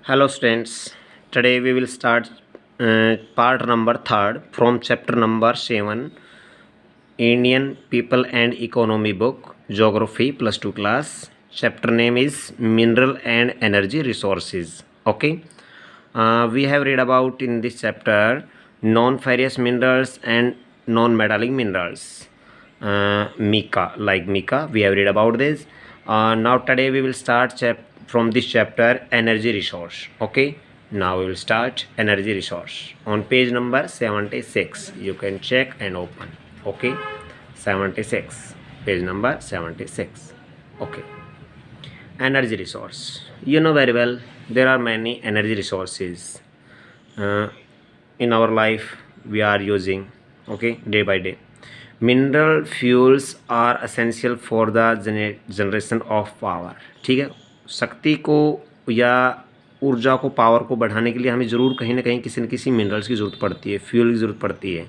Hello students, today we will start part number 3rd from chapter number 7 Indian People and Economy book, Geography plus 2 class. Chapter name is Mineral and Energy Resources. Okay, we have read about in this chapter non-ferrous minerals and non-metallic minerals. Mica, like mica, we have read about this. Now today we will start from this chapter energy resource. Okay, now we will start energy resource on page number 76. You can check and open. Okay, 76, page number 76. Okay, energy resource, you know very well there are many energy resources uh, in our life we are using, okay, day by day. Mineral fuels are essential for the generation of power. ठीक है, शक्ति को या ऊर्जा को, power को बढ़ाने के लिए हमें ज़रूर कहीं ना कहीं किसी न किसी मिनरल्स की ज़रूरत पड़ती है, फ्यूल की ज़रूरत पड़ती है।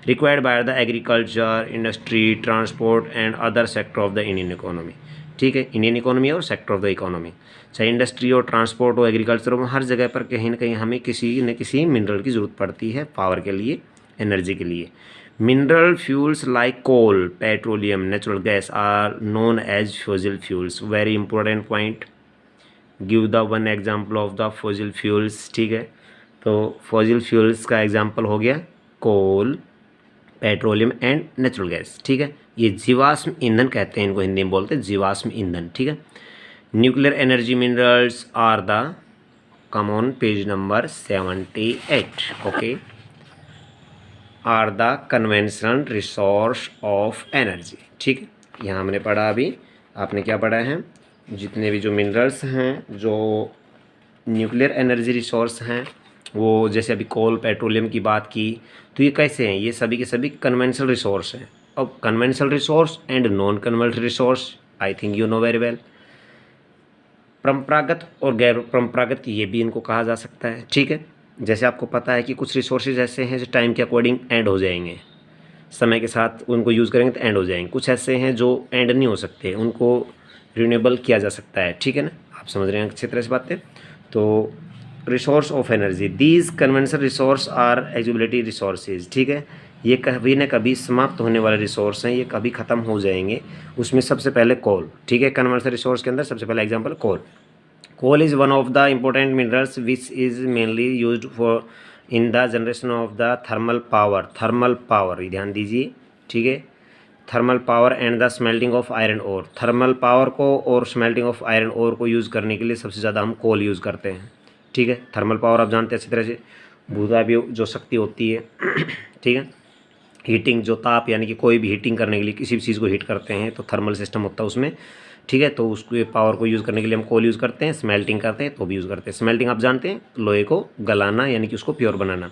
Required by the agriculture, industry, transport and other sector of the Indian economy. ठीक है, इंडियन इकोनॉमी और सेक्टर ऑफ द इकोनॉमी, चाहे इंडस्ट्री हो, ट्रांसपोर्ट हो, एग्रीकल्चर हो, हर जगह पर कहीं ना कहीं हमें किसी न किसी मिनरल की ज़रूरत पड़ती है पावर के लिए, एनर्जी के लिए। Mineral fuels like coal, petroleum, natural gas are known as fossil fuels. Very important point. Give the one example of the fossil fuels. ठीक है, तो fossil fuels का एग्जाम्पल हो गया कोल, पेट्रोलियम एंड नेचुरल गैस। ठीक है, ये जीवाश्म ईंधन कहते हैं, इनको हिंदी में बोलते हैं जीवाश्म ईंधन। ठीक है, nuclear energy minerals are the, come on page number 78। Okay, are the conventional resource of energy. ठीक है, यहाँ हमने पढ़ा, अभी आपने क्या पढ़ा है, जितने भी जो मिनरल्स हैं, जो न्यूक्लियर एनर्जी रिसोर्स हैं, वो जैसे अभी कोल, पेट्रोलियम की बात की, तो ये कैसे हैं, ये सभी के सभी कन्वेंशनल रिसोर्स हैं। अब conventional resource and non conventional resource, I think you know very well. परंपरागत और गैर परंपरागत, ये भी इनको कहा जा सकता है। ठीक है, जैसे आपको पता है कि कुछ रिसोर्सेज ऐसे हैं जो टाइम के अकॉर्डिंग एंड हो जाएंगे, समय के साथ उनको यूज़ करेंगे तो एंड हो जाएंगे। कुछ ऐसे हैं जो एंड नहीं हो सकते, उनको रिन्यूएबल किया जा सकता है। ठीक है ना, आप समझ रहे हैं अच्छी तरह से बातें। तो resource of energy, these conventional resource are exhaustibility resources. ठीक है, ये कभी न कभी समाप्त होने वाले रिसोर्स हैं, ये कभी ख़त्म हो जाएंगे। उसमें सबसे पहले कोल। ठीक है, कन्वेंशनल रिसोर्स के अंदर सबसे पहला example coal. Coal is one of the important minerals which is mainly used for in the generation of the thermal power. Thermal power, ध्यान दीजिए। ठीक है, thermal power and the smelting of iron ore. Thermal power को और smelting of iron ओर को use करने के लिए सबसे ज़्यादा हम कोल यूज़ करते हैं। ठीक है, थर्मल पावर आप जानते हैं अच्छी तरह से, भूतापीय जो शक्ति होती है। ठीक है, हीटिंग, जो ताप, यानी कि कोई भी हीटिंग करने के लिए किसी भी चीज़ को हीट करते हैं तो थर्मल सिस्टम होता है उसमें। ठीक है, तो उसको पावर को यूज़ करने के लिए हम कोल यूज़ करते हैं, स्मेल्टिंग करते हैं तो भी यूज़ करते हैं। स्मेल्टिंग आप जानते हैं, लोहे को गलाना, यानी कि उसको प्योर बनाना।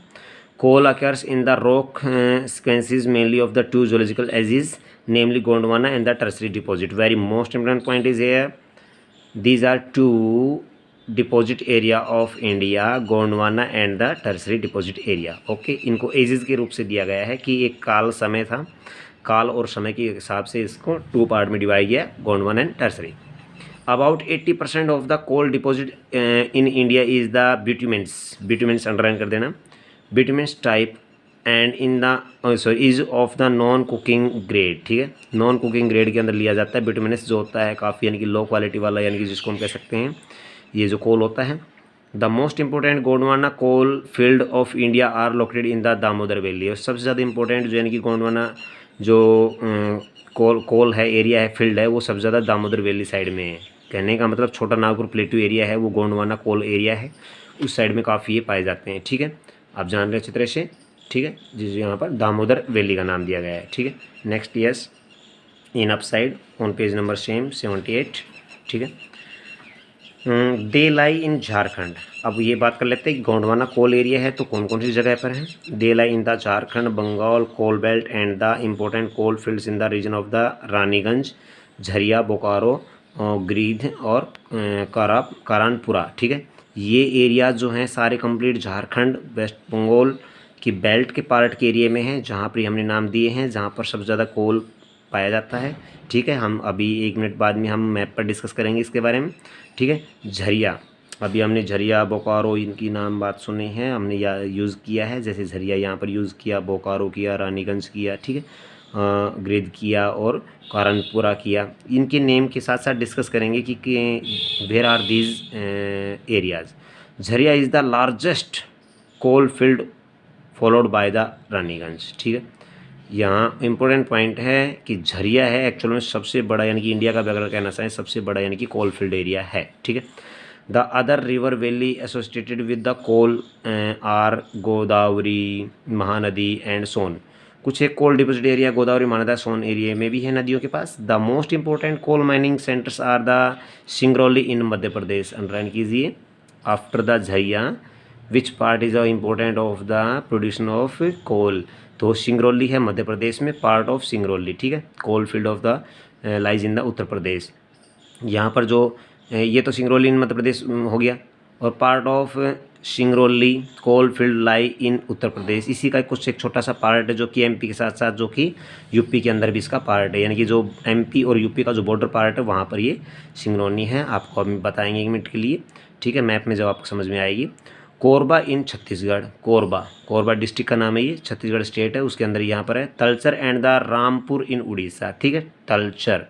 Coal occurs in the rock sequences mainly of the two geological ages, namely Gondwana and the tertiary deposit. Very most important point is here, these are two deposit area of India, Gondwana and the tertiary deposit area. Okay, इनको ages के रूप से दिया गया है कि एक काल समय था, काल और समय के हिसाब से इसको टू पार्ट में डिवाइड किया, Gondwana and tertiary. About 80% of the coal deposit in India is the bitumens. Bitumens underline कर देना, bitumens type and in the sorry is of the non cooking grade. ठीक है, नॉन कुकिंग ग्रेड के अंदर लिया जाता है। बिटुमेंस जो होता है काफ़ी, यानी कि लो क्वालिटी वाला, यानी कि जिसको हम कह सकते हैं ये जो कोल होता है। The most important Gondwana coal field of India are located in the Damodar valley. और सबसे ज़्यादा इंपॉर्टेंट जो, यानी कि गोंडवाना जो कोल है, एरिया है, फील्ड है, वो सबसे ज़्यादा दामोदर वैली साइड में है। कहने का मतलब छोटा नागपुर प्लेटू एरिया है, वो गोंडवाना कोल एरिया है, उस साइड में काफ़ी ये पाए जाते हैं। ठीक है, आप जान रहे हैं अच्छी तरह से। ठीक है, जिस यहाँ पर दामोदर वैली का नाम दिया गया है। ठीक है, next yes in up side on page number same 78। ठीक है, दे लाई इन झारखंड। अब ये बात कर लेते हैं कि गोंडवाना कोल एरिया है तो कौन कौन सी जगह पर है। They lie in the Jharkhand, Bengal, coal belt and the important coal fields in the region of the Raniganj, Jharia, Bokaro, Giridih और कारानपुरा। ठीक है, ये एरिया जो हैं सारे कंप्लीट झारखंड, वेस्ट बंगाल की बेल्ट के पार्ट के एरिया में हैं, जहाँ पर हमने नाम दिए हैं, जहाँ पर सबसे ज़्यादा कोल पाया जाता है। ठीक है, हम अभी 1 मिनट बाद में हम मैप पर डिस्कस करेंगे इसके बारे में। ठीक है, झरिया अभी हमने झरिया, बोकारो इनकी नाम बात सुनी है, हमने या यूज़ किया है। जैसे झरिया यहाँ पर यूज़ किया, बोकारो किया, रानीगंज किया, ठीक है, गिरिध किया और कानपुरा किया। इनके नेम के साथ साथ डिस्कस करेंगे कि where are these areas. Jharia is the largest coal field followed by the Raniganj, ठीक है। यहाँ इंपॉर्टेंट पॉइंट है कि झरिया है एक्चुअल में सबसे बड़ा, यानी कि इंडिया का अगर कहना चाहें सबसे बड़ा यानी कि कोल फील्ड एरिया है, ठीक है। The other river valley associated with the coal are Godavari, Mahanadi and Son. कुछ एक coal deposit area Godavari, Mahanadi, Son area में भी है नदियों के पास। The most important coal mining centres are the Singrauli in Madhya Pradesh. Underline कीजिए, after the Jharia which part is important of the production of coal. तो सिंगरौली है मध्य प्रदेश में, पार्ट ऑफ सिंगरौली, ठीक है। Coal field of the lies in the Uttar Pradesh. यहाँ पर जो ये तो सिंगरौली इन मध्य प्रदेश हो गया, और part of Singrauli coal field lie in Uttar Pradesh. इसी का कुछ एक छोटा सा पार्ट है जो कि एमपी के साथ साथ जो कि यूपी के अंदर भी इसका पार्ट है, यानी कि जो एमपी और यूपी का जो बॉर्डर पार्ट है वहाँ पर ये सिंगरौली है। आपको हम बताएंगे 1 मिनट के लिए, ठीक है, मैप में जब आपको समझ में आएगी। कोरबा इन छत्तीसगढ़, कोरबा डिस्ट्रिक्ट का नाम है, ये छत्तीसगढ़ स्टेट है, उसके अंदर यहाँ पर है। तलचर एंड द रामपुर इन उड़ीसा, ठीक है, तलचर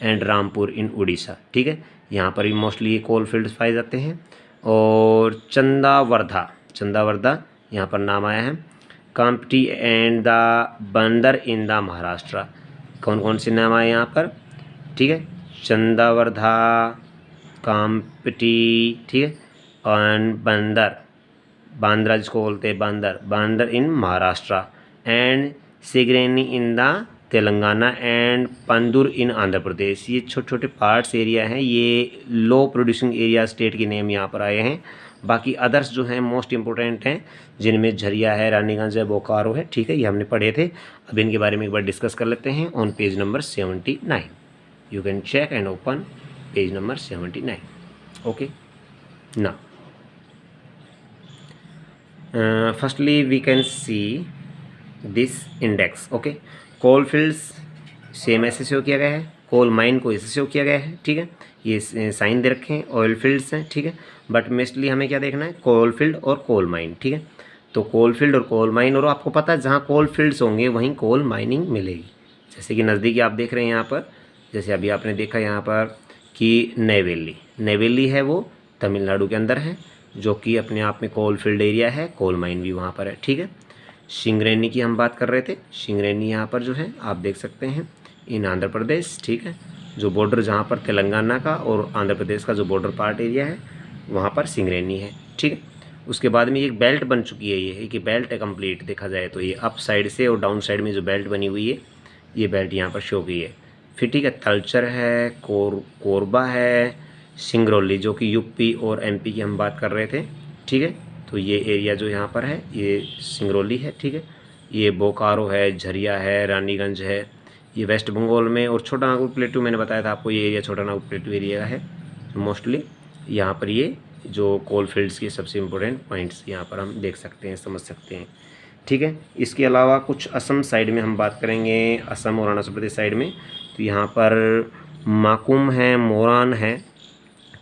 एंड रामपुर इन उड़ीसा, ठीक है। यहाँ पर भी मोस्टली ये कोल फील्ड्स पाए जाते हैं। और चंदावर्धा यहाँ पर नाम आया है। काम्प्टी एंड द बंदर इन द महाराष्ट्र। कौन कौन से नाम आए यहाँ पर, ठीक है, चंदावर्धा, काम्प्टी, ठीक है, और बांद्रा जिसको बोलते हैं Bandar in Maharashtra, and Singareni in the Telangana and Pandur in Andhra Pradesh. ये छोटे छोटे पार्ट्स एरिया हैं, ये लो प्रोड्यूसिंग एरिया स्टेट के नेम यहाँ पर आए हैं। बाकी अदर्स जो हैं मोस्ट इंपॉर्टेंट हैं, जिनमें झरिया है, रानीगंज है, बोकारो है, ठीक है, ये हमने पढ़े थे। अब इनके बारे में एक बार डिस्कस कर लेते हैं on page number 79। You can check and open page number 79, okay. ना firstly we can see this index, okay. Coal fields same ऐसे शो किया गया है, कोल माइन को ऐसे शो किया गया है, ठीक है, ये साइन दे रखे हैं। ऑयल फील्ड्स हैं, ठीक है, बट मोस्टली हमें क्या देखना है, कोल फील्ड और कोल माइन, ठीक है। तो कोल फील्ड और कोल माइन, और आपको पता है जहाँ कोल फील्ड्स होंगे वहीं कोल माइनिंग मिलेगी। जैसे कि नज़दीकी आप देख रहे हैं यहाँ पर, जैसे अभी आपने देखा यहाँ पर कि नेवेली है, वो तमिलनाडु के अंदर है, जो कि अपने आप में कोल फील्ड एरिया है, कोल माइन भी वहाँ पर है, ठीक है। सिंगरेनी की हम बात कर रहे थे, सिंगरेनी यहाँ पर जो है आप देख सकते हैं इन आंध्र प्रदेश, ठीक है, जो बॉर्डर जहाँ पर तेलंगाना का और आंध्र प्रदेश का जो बॉर्डर पार्ट एरिया है वहाँ पर सिंगरेनी है, ठीक है। उसके बाद में एक बेल्ट बन चुकी है, ये एक बेल्ट है कंप्लीट, देखा जाए तो ये अप साइड से और डाउन साइड में जो बेल्ट बनी हुई है, ये बेल्ट यहाँ पर शो की है, फिर ठीक है। तलचर है, कोरबा है, सिंगरौली जो कि यूपी और एमपी की हम बात कर रहे थे, ठीक है। तो ये एरिया जो यहाँ पर है ये सिंगरौली है, ठीक है। ये बोकारो है, झरिया है, रानीगंज है, ये वेस्ट बंगाल में, और छोटा नागपुर प्लेटू मैंने बताया था आपको, ये एरिया छोटा नागपुर प्लेटू एरिया है मोस्टली। यहाँ पर ये जो कोल फील्ड्स के सबसे इम्पोर्टेंट पॉइंट्स यहाँ पर हम देख सकते हैं, समझ सकते हैं, ठीक है। इसके अलावा कुछ असम साइड में हम बात करेंगे, असम और अरुणाचल प्रदेश साइड में, तो यहाँ पर माकुम है, मोरान है,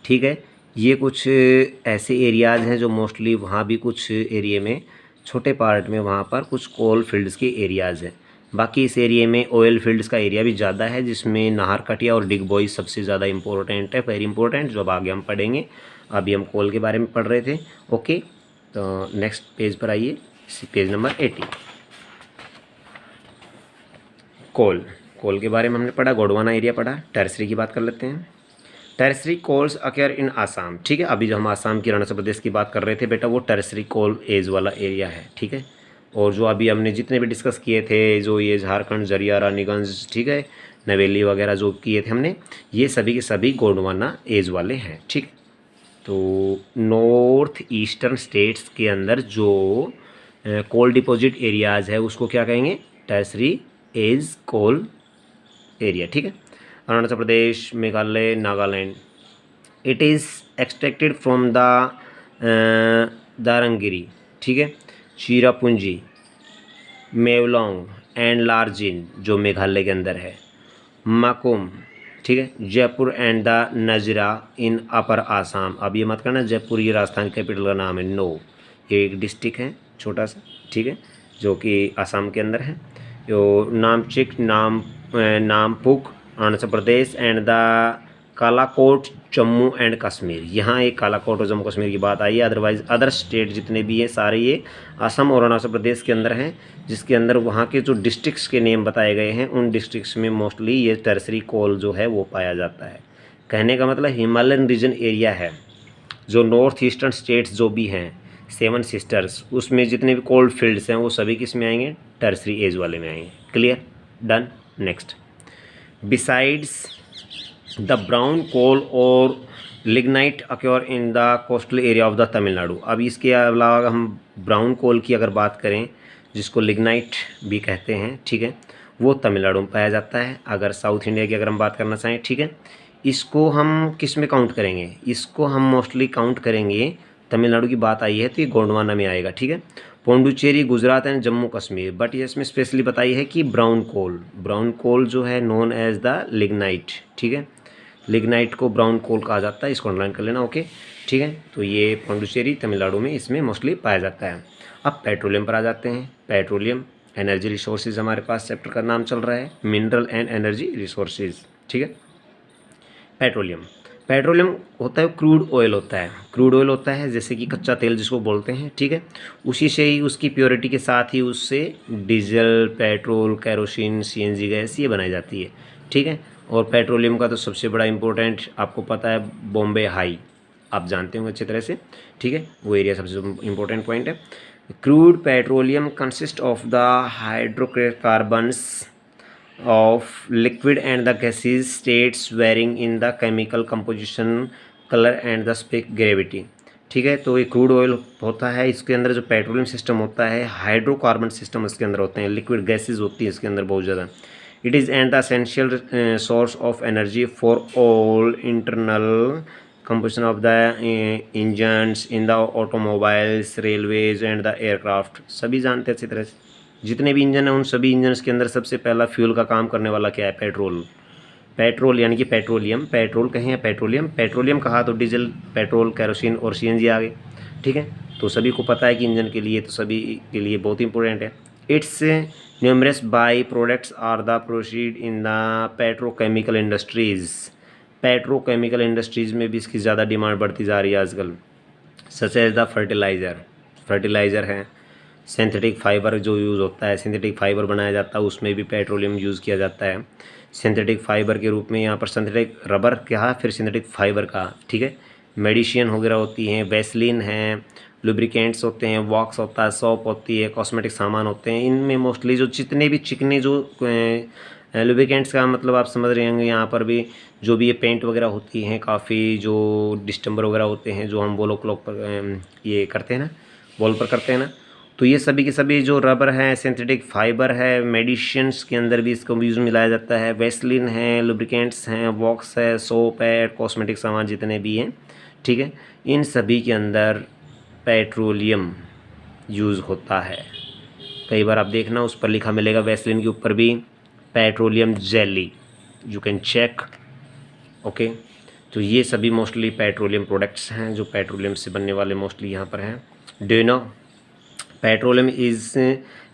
ठीक है। ये कुछ ऐसे एरियाज़ हैं जो मोस्टली वहाँ भी कुछ एरिया में छोटे पार्ट में वहाँ पर कुछ कोल फील्ड्स के एरियाज़ हैं। बाकी इस एरिया में ऑयल फील्ड्स का एरिया भी ज़्यादा है, जिसमें नाहरकटिया और डिगबोई सबसे ज़्यादा इंपॉर्टेंट है, वेरी इंपॉर्टेंट, जो अब आगे हम पढ़ेंगे। अभी हम कोल के बारे में पढ़ रहे थे, ओके। तो नेक्स्ट पेज पर आइए, पेज नंबर 80। कोल के बारे में हमने पढ़ा, गोंडवाना एरिया पढ़ा। टर्सरी की बात कर लेते हैं। टर्सरी कोल्स अकेयर इन आसाम, ठीक है। अभी जो हम आसाम की अरुणाचल प्रदेश की बात कर रहे थे बेटा, वो टर्सरी कोल एज वाला एरिया है, ठीक है। और जो अभी हमने जितने भी डिस्कस किए थे, जो ये झारखंड, झरिया, रानीगंज, ठीक है, नवेली वगैरह जो किए थे हमने, ये सभी के सभी गोंडवाना एज वाले हैं, ठीक। तो नॉर्थ ईस्टर्न स्टेट्स के अंदर जो कोल डिपॉजिट एरियाज़ है उसको क्या कहेंगे, टर्सरी एज कोल एरिया, ठीक है। Arunachal Pradesh, Meghalaya, Nagaland, it is extracted from the Darangiri, ठीक है, चिरापुंजी, मेवलोंग एंड लार्जिन जो मेघालय के अंदर है, माकुम, ठीक है। जयपुर एंड द नजरा इन अपर आसाम, अब ये मत करना जयपुर ये राजस्थान कैपिटल का नाम है, नो, ये एक डिस्ट्रिक्ट है छोटा सा, ठीक है, जो कि आसाम के अंदर है। यो Namchik Namphuk Arunachal Pradesh and the Kalakot Jammu and Kashmir, यहाँ एक कालाकोट और जम्मू कश्मीर की बात आई है, अदरवाइज अदर स्टेट जितने भी हैं सारे ये असम और अरुणाचल प्रदेश के अंदर हैं, जिसके अंदर वहाँ के जो डिस्ट्रिक्ट्स के नेम बताए गए हैं उन डिस्ट्रिक्ट्स में मोस्टली ये टर्सरी कोल जो है वो पाया जाता है। कहने का मतलब हिमालयन रीजन एरिया है, जो नॉर्थ ईस्टर्न स्टेट्स जो भी हैं 7 सिस्टर्स, उसमें जितने भी कोल्ड फील्ड्स हैं वो सभी किस में आएंगे, टर्सरी एज वाले में आएंगे। Clear, done. Next, besides the brown coal और lignite occur in the coastal area of the Tamil Nadu, अब इसके अलावा हम ब्राउन कोल की अगर बात करें जिसको लिग्नाइट भी कहते हैं, ठीक है, वो तमिलनाडु में पाया जाता है। अगर साउथ इंडिया की अगर हम बात करना चाहें, ठीक है, इसको हम किस में काउंट करेंगे, इसको हम मोस्टली काउंट करेंगे, तमिलनाडु की बात आई है तो ये गोंडवाना में आएगा, ठीक है। पौंडुचेरी, गुजरात एंड जम्मू कश्मीर, बट ये इसमें स्पेशली बताई है कि ब्राउन कोल जो है नोन एज द लिग्नाइट, ठीक है, लिग्नाइट को ब्राउन कोल कहा जाता है, इसको अंडरलाइन कर लेना, ओके, ठीक है। तो ये पौंडुचेरी तमिलनाडु में इसमें मोस्टली पाया जाता है। अब पेट्रोलियम पर आ जाते हैं। पेट्रोलियम एनर्जी रिसोर्सेज हमारे पास चैप्टर का नाम चल रहा है, मिनरल एंड एनर्जी रिसोर्सेज, ठीक है। पेट्रोलियम होता है क्रूड ऑयल होता है, जैसे कि कच्चा तेल जिसको बोलते हैं, ठीक है, उसी से ही उसकी प्योरिटी के साथ ही उससे diesel, petrol, kerosene, CNG gas ये बनाई जाती है, ठीक है। और पेट्रोलियम का तो सबसे बड़ा इंपॉर्टेंट आपको पता है बॉम्बे हाई, आप जानते होंगे अच्छी तरह से, ठीक है, वो एरिया सबसे इंपॉर्टेंट पॉइंट है। Crude petroleum consist of the hydrocarbons of liquid and the gases states varying in the chemical composition, colour and the spec gravity, ठीक है। तो ये क्रूड ऑयल होता है, इसके अंदर जो पेट्रोलियम सिस्टम होता है, हाइड्रोकार्बन सिस्टम इसके अंदर होते हैं, लिक्विड गैसेज होती है इसके अंदर बहुत ज़्यादा। It is and the essential source of energy for all internal combustion of the engines in the automobiles, railways and the aircraft, सभी जानते हैं अच्छी तरह से, जितने भी इंजन हैं उन सभी इंजन्स के अंदर सबसे पहला फ्यूल का काम करने वाला क्या है, पेट्रोल यानी कि पेट्रोल कहें या पेट्रोलियम कहा तो डीजल, पेट्रोल, केरोसिन और सीएनजी आ गए, ठीक है। तो सभी को पता है कि इंजन के लिए तो सभी के लिए बहुत इंपॉर्टेंट है। It's numerous by products are the proceed in the petrochemical industries में भी इसकी ज़्यादा डिमांड बढ़ती जा रही है आजकल, सच एज द फर्टिलाइज़र है, सिंथेटिक फाइबर जो यूज़ होता है, सिंथेटिक फाइबर बनाया जाता है उसमें भी पेट्रोलियम यूज़ किया जाता है, सिंथेटिक फाइबर के रूप में यहाँ पर सिंथेटिक रबर कहा, फिर सिंथेटिक फाइबर का, ठीक है। मेडिसिन वगैरह होती हैं, वैसलीन हैं, लुब्रिकेंट्स होते हैं, वॉक्स होता है, सोप होती है, कॉस्मेटिक सामान होते हैं, इनमें मोस्टली जो जितने भी चिकने जो लुब्रिकेंट्स का मतलब आप समझ रहे होंगे, यहाँ पर भी जो भी ये पेंट वगैरह होती हैं, काफ़ी जो डिस्टेंबर वगैरह होते हैं जो हम वॉल क्लॉक पर ये करते हैं ना, वॉल पर करते हैं ना, तो ये सभी के सभी जो रबर है, सिंथेटिक फाइबर है, मेडिसिन्स के अंदर भी इसको यूज़ मिलाया जाता है, वैसलिन है, लुब्रिकेंट्स हैं, वॉक्स है, सोप है, कॉस्मेटिक सामान जितने भी हैं, ठीक है, इन सभी के अंदर पेट्रोलियम यूज़ होता है। कई बार आप देखना उस पर लिखा मिलेगा वैसलिन के ऊपर भी petroleum jelly, you can check, okay. तो ये सभी मोस्टली पेट्रोलियम प्रोडक्ट्स हैं जो पेट्रोलियम से बनने वाले मोस्टली यहाँ पर हैं। Do you know petroleum is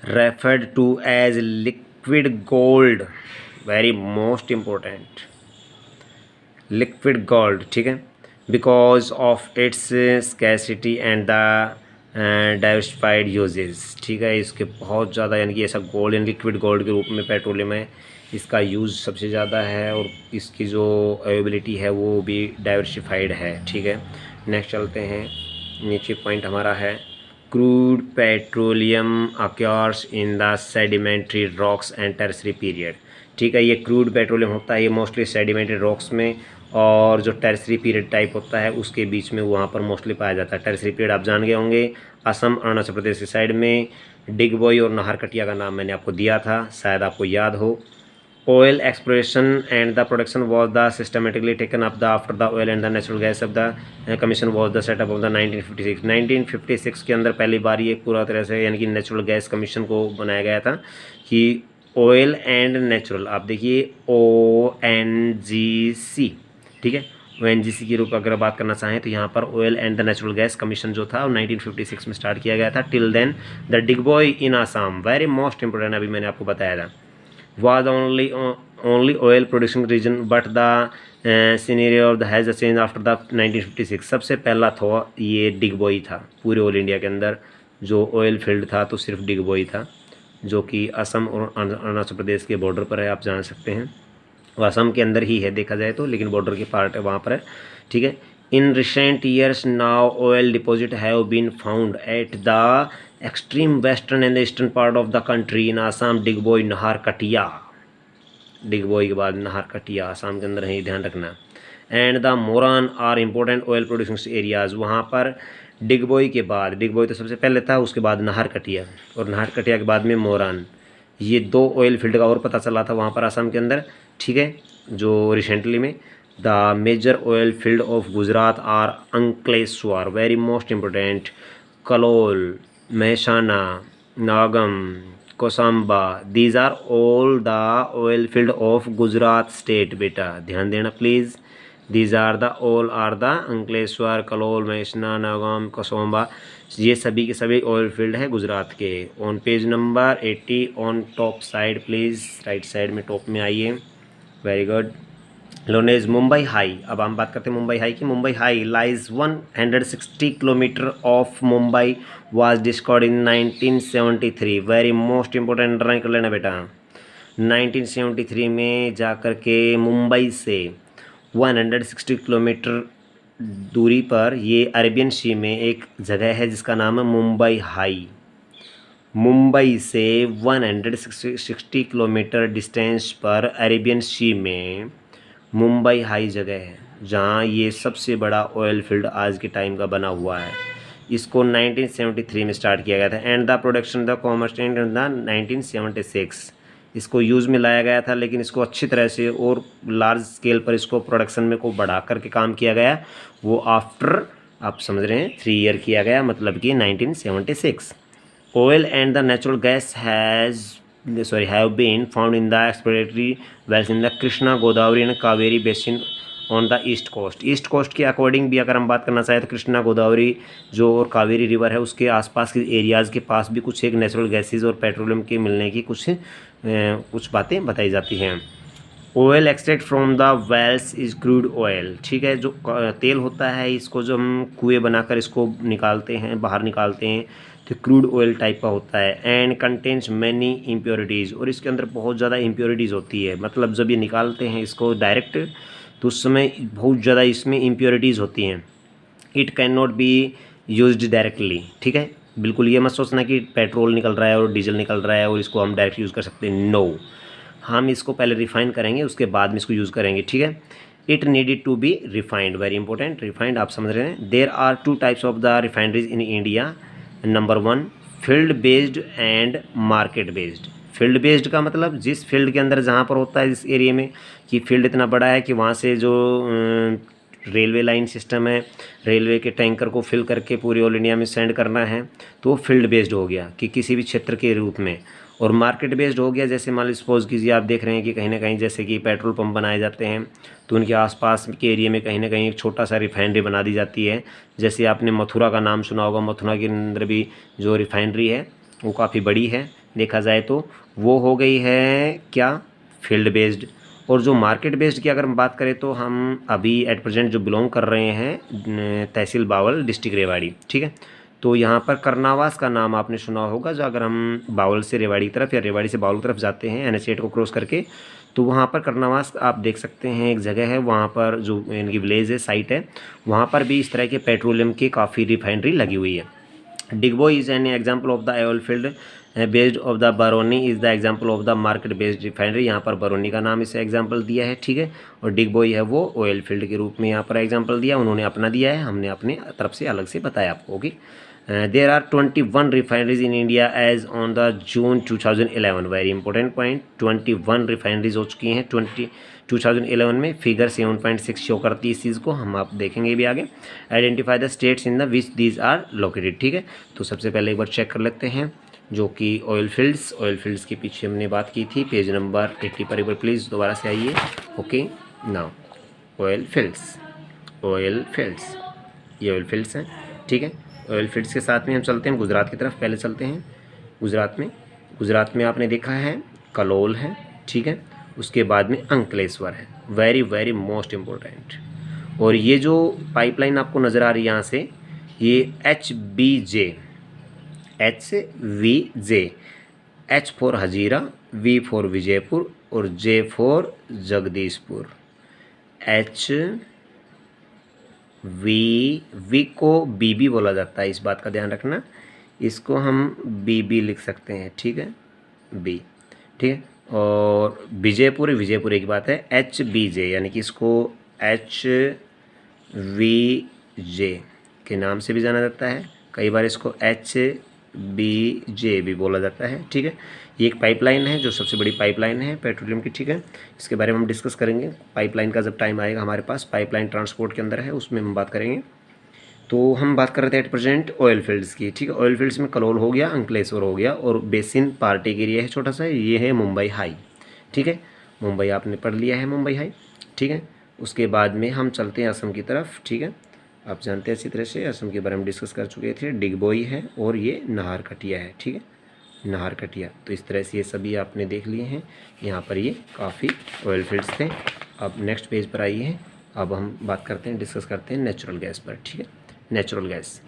referred to as liquid gold, very most important, liquid gold, ठीक है, because of its scarcity and the diversified uses, ठीक है। इसके बहुत ज़्यादा यानी कि ऐसा गोल्ड एंड लिक्विड गोल्ड के रूप में पेट्रोलियम है, इसका यूज़ सबसे ज़्यादा है और इसकी जो अवेलेबिलिटी है वो भी डाइवर्सिफाइड है, ठीक है। नेक्स्ट चलते हैं, नीचे पॉइंट हमारा है crude petroleum occurs in the sedimentary rocks and tertiary period, ठीक है। ये क्रूड पेट्रोलियम होता है, ये मोस्टली सेडिमेंट्री रॉक्स में और जो टर्सरी पीरियड टाइप होता है उसके बीच में वहाँ पर मोस्टली पाया जाता है। टर्सरी पीरियड आप जान गए होंगे, असम अरुणाचल प्रदेश की साइड में डिगबोई और नाहरकटिया का नाम मैंने आपको दिया था, शायद आपको याद हो। Oil exploration and the production was the systematically taken up the after the oil and the natural gas off the commission was the setup of the 1956 के अंदर पहली बार ये पूरा तरह से यानी कि नेचुरल गैस कमीशन को बनाया गया था कि ऑयल एंड नेचुरल, आप देखिए ONGC, ठीक है। ONGC के रूप अगर बात करना चाहें तो यहाँ पर oil and the natural gas commission जो था वो 1956 में स्टार्ट किया गया था। Till then the Digboi in Assam, very most important, अभी मैंने आपको बताया था, was only oil producing region but the scenario of the has changed after the 1956। सबसे पहला था ये डिगबोई था पूरे ऑल इंडिया के अंदर, जो ऑयल फील्ड था तो सिर्फ डिगबोई था, जो कि असम और अरुणाचल प्रदेश के बॉर्डर पर है, आप जान सकते हैं। वो असम के अंदर ही है देखा जाए तो, लेकिन बॉर्डर के पार्ट है वहाँ पर है, ठीक है। In recent years now oil deposit have been found at the extreme western and the eastern part of the country in Assam, Digboi, Naharkatiya, Digboi के बाद नाहरकटिया आसाम के अंदर है, ये ध्यान रखना। And the Moran are important oil producing areas, वहाँ पर डिगबोई के बाद, डिगबोई तो सबसे पहले था, उसके बाद नाहरकटिया, और नाहरकटिया के बाद में मोरान, ये दो ऑयल फील्ड का और पता चला था वहाँ पर आसाम के अंदर, ठीक है, जो रिसेंटली में। The major oil field of Gujarat are Ankleshwar, very most important, Kalol, Mehsana, Nagam, Kosamba, these are all the oil field of Gujarat state, बेटा ध्यान देना please. These are the all are the Ankleshwar, Kalol, Mehsana, Nagam, Kosamba, ये सभी के सभी ऑयल फील्ड है गुजरात के। On page number 80 on top side please, right side में टॉप में आइए, वेरी गुड। लोनेज मुंबई हाई, अब हम बात करते हैं मुंबई हाई की। Mumbai high lies 160 kilometre of Mumbai, was discovered in 1973, very most important, drawing कर लेना बेटा। 1973 में जाकर के मुंबई से 160 किलोमीटर दूरी पर ये अरेबियन सी में एक जगह है जिसका नाम है मुंबई हाई। मुंबई से 160 किलोमीटर डिस्टेंस पर अरेबियन सी में मुंबई हाई जगह है, जहाँ ये सबसे बड़ा ऑयल फील्ड आज के टाइम का बना हुआ है। इसको 1973 में स्टार्ट किया गया था, and the production the commerce in the 1976, इसको यूज़ में लाया गया था, लेकिन इसको अच्छी तरह से और लार्ज स्केल पर इसको प्रोडक्शन में को बढ़ा करके काम किया गया, वो आफ्टर, आप समझ रहे हैं, 3 ईयर किया गया, मतलब कि 1976। Oil and the natural gas have been found in the exploratory wells in the Krishna, Godavari and Kaveri basin on the east coast। East coast के अकॉर्डिंग भी अगर हम बात करना चाहें तो कृष्णा, गोदावरी जो और कावेरी रिवर है उसके आसपास के एरियाज़ के पास भी कुछ एक नेचुरल गैसेज और पेट्रोलियम के मिलने की कुछ बातें बताई जाती हैं। Oil extract from the wells is crude oil, ठीक है, जो तेल होता है इसको जो हम कुएँ बनाकर इसको निकालते हैं, बाहर निकालते हैं, तो क्रूड ऑयल टाइप का होता है। एंड कंटेन्स मैनी इम्प्योरिटीज़, और इसके अंदर बहुत ज़्यादा इम्प्योरिटीज़ होती है, मतलब जब ये निकालते हैं इसको डायरेक्ट तो उस समय बहुत ज़्यादा इसमें इम्प्योरिटीज़ होती हैं। It can not be used directly, ठीक है, बिल्कुल ये मत सोचना कि पेट्रोल निकल रहा है और डीजल निकल रहा है और इसको हम डायरेक्ट यूज़ कर सकते हैं, नो, हम इसको पहले रिफाइन करेंगे उसके बाद में इसको यूज़ करेंगे, ठीक है। It needed to be refined, very important, refined आप समझ रहे हैं। There are 2 types of the refineries in India. Number 1 field based and market based. Field based का मतलब जिस फील्ड के अंदर जहाँ पर होता है, जिस एरिया में कि फील्ड इतना बड़ा है कि वहाँ से जो रेलवे लाइन सिस्टम है, रेलवे के टैंकर को फिल करके पूरी ऑल इंडिया में सेंड करना है, तो वो फील्ड बेस्ड हो गया कि किसी भी क्षेत्र के रूप में। और मार्केट बेस्ड हो गया, जैसे मान लीजिए सपोज कीजिए आप देख रहे हैं कि कहीं ना कहीं जैसे कि पेट्रोल पंप बनाए जाते हैं तो उनके आसपास के एरिया में कहीं ना कहीं एक छोटा सा रिफाइनरी बना दी जाती है। जैसे आपने मथुरा का नाम सुना होगा, मथुरा के अंदर भी जो रिफाइनरी है वो काफ़ी बड़ी है देखा जाए तो, वो हो गई है क्या, फील्ड बेस्ड। और जो मार्केट बेस्ड की अगर हम बात करें तो हम अभी एट प्रेजेंट जो बिलोंग कर रहे हैं तहसील बावल, डिस्ट्रिक्ट रेवाड़ी, ठीक है, तो यहाँ पर करनावास का नाम आपने सुना होगा। जो अगर हम बावल से रेवाड़ी की तरफ या रेवाड़ी से बावल की तरफ जाते हैं NH 8 को क्रॉस करके, तो वहाँ पर करनावास आप देख सकते हैं, एक जगह है वहाँ पर जो इनकी विलेज है, साइट है, वहाँ पर भी इस तरह के पेट्रोलियम की काफ़ी रिफाइनरी लगी हुई है। Digboi is an example of the oil field based of the Barauni is the example of the market based refinery. यहाँ पर बरौनी का नाम इसे एग्जाम्पल दिया है, ठीक है, और डिगबोई है वो ऑयल फील्ड के रूप में यहाँ पर एग्जाम्पल दिया, उन्होंने अपना दिया है, हमने अपने तरफ से अलग से बताया आपको। Okay, there are 21 refineries in India as on the June 2011, very important point, 21 refineries हो चुकी हैं 2011 में। फिगर 7.6 शो करती है इस चीज़ को, हम आप देखेंगे भी आगे। Identify the states in the which these are located, ठीक है, तो सबसे पहले एक बार चेक कर लेते हैं। जो कि ऑयल फील्ड्स के पीछे हमने बात की थी, पेज नंबर 80 पर एक बार प्लीज़ दोबारा से आइए। ओके नाउ ऑयल फील्ड्स ये ऑयल फील्ड्स हैं, ठीक है। ऑयल फील्ड्स के साथ में हम चलते हैं गुजरात की तरफ। पहले चलते हैं गुजरात में आपने देखा है कलोल है, ठीक है। उसके बाद में अंकलेश्वर है, वेरी वेरी मोस्ट इम्पोर्टेंट। और ये जो पाइपलाइन आपको नज़र आ रही है यहाँ से, ये HBJ H for Hazira, V for Vijaypur और J फॉर जगदीशपुर। V को BB बोला जाता है, इस बात का ध्यान रखना। इसको हम BB लिख सकते हैं, ठीक है, B, ठीक है। और विजयपुर एक बात है, HBJ यानी कि इसको HVJ के नाम से भी जाना जाता है, कई बार इसको HBJ भी बोला जाता है, ठीक है। ये एक पाइपलाइन है जो सबसे बड़ी पाइपलाइन है पेट्रोलियम की, ठीक है। इसके बारे में हम डिस्कस करेंगे पाइपलाइन का, जब टाइम आएगा हमारे पास। पाइपलाइन ट्रांसपोर्ट के अंदर है, उसमें हम बात करेंगे। तो हम बात कर रहे थे एट प्रेजेंट ऑयल फील्ड्स की, ठीक है। ऑयल फील्ड्स में कलोल हो गया, अंकलेश्वर हो गया, और बेसिन पार्टी के एरिया है छोटा सा, ये है मुंबई हाई, ठीक है। मुंबई आपने पढ़ लिया है, मुंबई हाई, ठीक है। उसके बाद में हम चलते हैं असम की तरफ, ठीक है। आप जानते हैं अच्छी तरह से, असम के बारे में डिस्कस कर चुके थे। डिगबोई है और ये नाहरकटिया है, ठीक है, नाहरकटिया। तो इस तरह से ये सभी आपने देख लिए हैं। यहाँ पर ये काफ़ी ऑयल फील्ड्स थे। अब नेक्स्ट पेज पर आइए हैं, अब हम बात करते हैं, डिस्कस करते हैं नेचुरल गैस पर, ठीक है। नेचुरल गैस,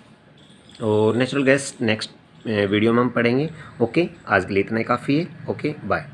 और नेचुरल गैस नेक्स्ट वीडियो में हम पढ़ेंगे। ओके, आज के लिए इतना ही काफ़ी है। Okay bye.